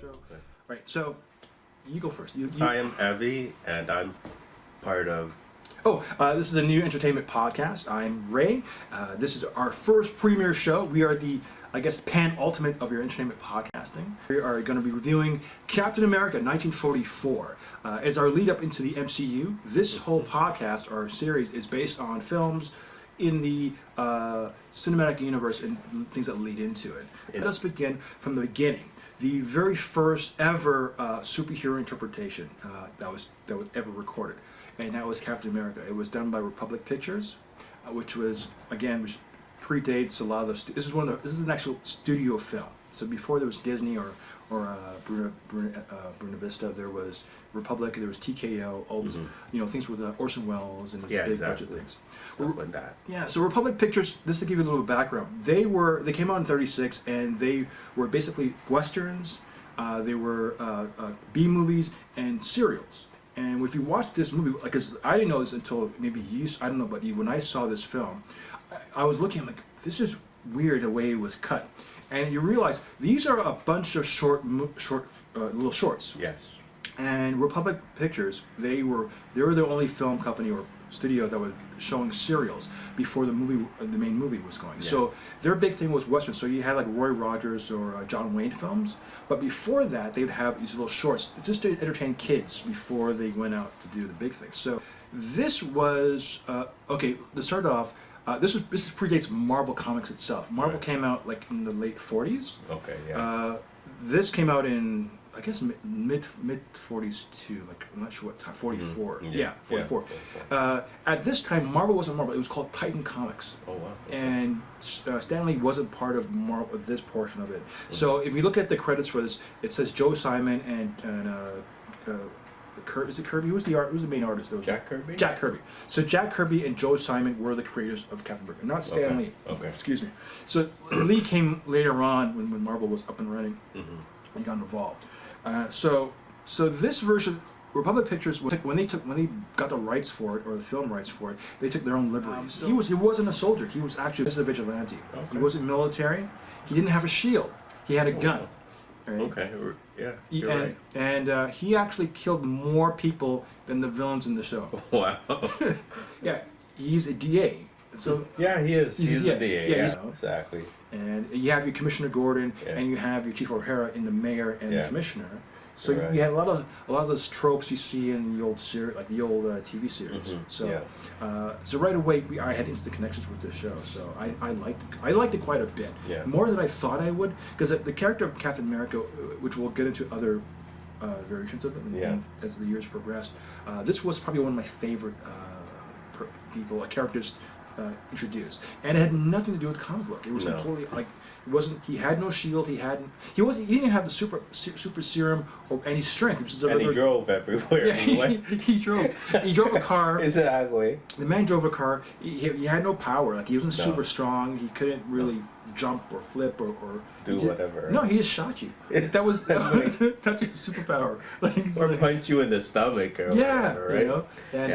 So, right. So, you go first. I am Evie, and I'm part of. This is a new entertainment podcast. I'm Ray. This is our first premiere show. We are the, pan-ultimate of your entertainment podcasting. We are going to be reviewing Captain America 1944. As our lead up into the MCU, this whole podcast, or series, is based on films in the cinematic universe and things that lead into it. Let us begin from the beginning. The very first ever superhero interpretation that was ever recorded, and that was Captain America. It was done by Republic Pictures, which predates a lot of those. This is an actual studio film. So before there was Disney or Buena Vista, there was Republic, there was TKO, all those things with Orson Welles and those big budget things. Stuff like that. Yeah, so Republic Pictures, just to give you a little background, they came out in '36, and they were basically westerns. They were B movies and serials. And if you watch this movie, because I didn't know this until maybe I don't know about you, when I saw this film, I was looking, I'm like, this is weird the way it was cut. And you realize these are a bunch of short little shorts. Yes. And Republic Pictures, they were the only film company or studio that was showing serials before the main movie was going. Yeah. So their big thing was Western. So you had like Roy Rogers or John Wayne films, but before that they'd have these little shorts just to entertain kids before they went out to do the big thing. So this was to start off. This predates Marvel Comics itself. Marvel came out like in the late '40s. Okay. Yeah. This came out in, I guess, mid '40s too. Like, I'm not sure what time. 44. Mm-hmm. Yeah, 44. At this time, Marvel wasn't Marvel. It was called Titan Comics. Oh wow. Okay. And Stan Lee wasn't part of this portion of it. Mm-hmm. So if you look at the credits for this, it says Joe Simon and is it Kirby? Who's the main artist? Jack Kirby. Jack Kirby. So Jack Kirby and Joe Simon were the creators of Captain America, not Stan Lee. Okay. Excuse me. So Lee came later on when Marvel was up and running and got involved. So this version, Republic Pictures, when they got the rights for it, or the film rights for it, they took their own liberties. He wasn't a soldier. He was actually just a vigilante. Okay. He wasn't military. He didn't have a shield. He had a gun. Right? Okay. Yeah. You're right. And he actually killed more people than the villains in the show. Wow. Yeah, he's a DA. So yeah, he is. He's a DA. Yeah, exactly. And you have your Commissioner Gordon, and you have your Chief O'Hara in the mayor and the commissioner. So you had a lot of those tropes you see in the old TV series. So right away I had instant connections with this show. So I liked it quite a bit. Yeah. More than I thought I would, because the character of Captain America, which we'll get into other variations of it as the years progressed, this was probably one of my favorite characters introduced, and it had nothing to do with comic book. It was completely like. He had no shield. He didn't have the super serum or any strength. Which is he drove everywhere. Yeah, he drove. He drove a car. Exactly. The man drove a car. He had no power. Like, he wasn't super strong. He couldn't really jump or flip or do whatever. No, he just shot you. That was that's your superpower. Or punch you in the stomach. Or whatever, right? You know. And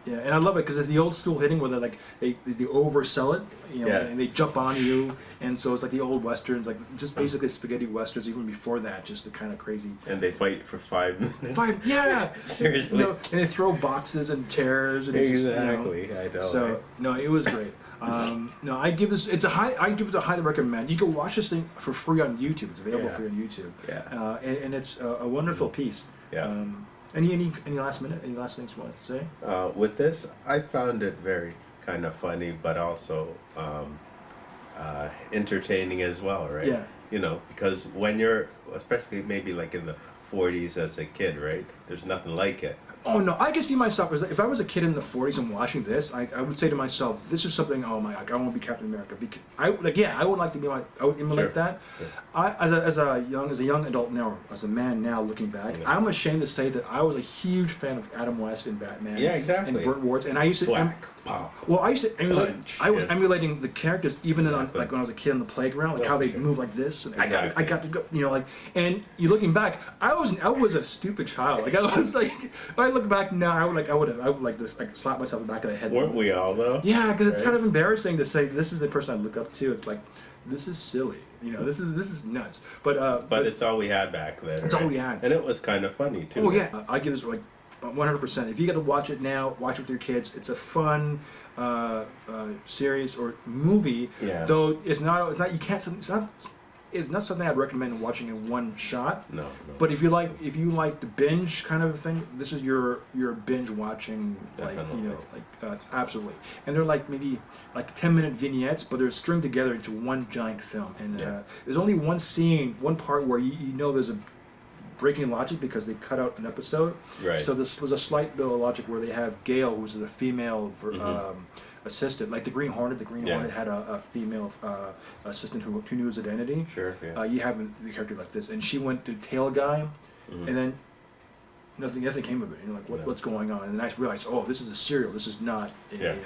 and I love it because it's the old school hitting where they oversell it. And they jump on you, and so it's like the old westerns, like just basically spaghetti westerns. Even before that, just the kind of crazy. And they fight for 5 minutes. Seriously. And they throw boxes and chairs. And exactly, just, I know. So it was great. I give this. I give it a highly recommend. You can watch this thing for free on YouTube. It's available free on YouTube. Yeah. And it's a wonderful piece. Yeah. Any last things you want to say? With this, I found it very kind of funny, but also entertaining as well, right? Yeah. Because when you're, especially maybe like in the 40s as a kid, right? There's nothing like it. Oh no, I can see myself if I was a kid in the 40s and watching this, I would say to myself, this is something. Oh my! I want to be Captain America. I would like to be I would emulate that. Sure. As a young adult now, as a man now looking back, I'm ashamed to say that I was a huge fan of Adam West and Batman. Yeah, exactly. And Burt Ward, and I used to pop. Well, I used to emulate. Punch. I was emulating the characters even like when I was a kid on the playground, like how they move like this. And exactly. I got to go, And you looking back, I was a stupid child. Like, I was like, if I look back now, I would slap myself in the back of the head. Weren't we all though? Yeah, because it's kind of embarrassing to say this is the person I look up to. It's like this is silly. You know, this is nuts. But it's all we had back then. It's all right? we had. And it was kind of funny too. Oh yeah, I give this like 100%. If you get to watch it now, watch it with your kids. It's a fun series or movie. Yeah. Though it's not. You can't. It's not something I'd recommend watching in one shot. No. But if you like the binge kind of thing, this is your binge watching, like, Definitely. you know, like absolutely. And they're like maybe like 10-minute vignettes, but they're stringed together into one giant film. And there's only one scene, one part where you know there's a breaking logic because they cut out an episode. Right. So there's a slight bit of logic where they have Gail, who's the female assistant, like the Green Hornet. The Green Hornet had a female assistant who knew his identity. Sure. Yeah. You have the character like this, and she went to tail guy, and then nothing came of it. You know, like what's going on? And then I realized, oh, this is a serial. This is not a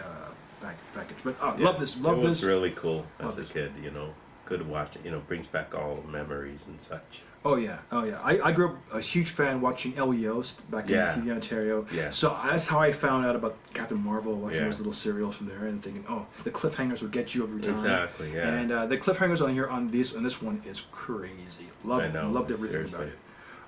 package. But love this. Love it this. was really cool Love as a this. kid. You know, good watch it. You know, brings back all the memories and such. Oh yeah. I grew up a huge fan watching El Yost back in TV Ontario. Yeah. So that's how I found out about Captain Marvel, watching Yeah. those little serials from there, and thinking, oh, the cliffhangers will get you every time. Exactly. Yeah. And the cliffhangers on this one is crazy. I know, Loved everything seriously. about it.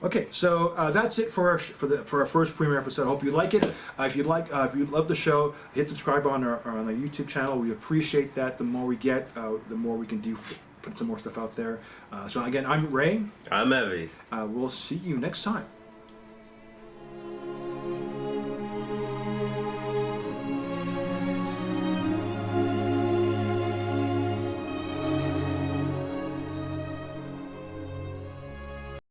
Okay, so that's it for our first premiere episode. I hope you like it. If you love the show, hit subscribe on our YouTube channel. We appreciate that. The more we get, the more we can do. Put some more stuff out there. So again, I'm Ray. I'm Evie. We'll see you next time.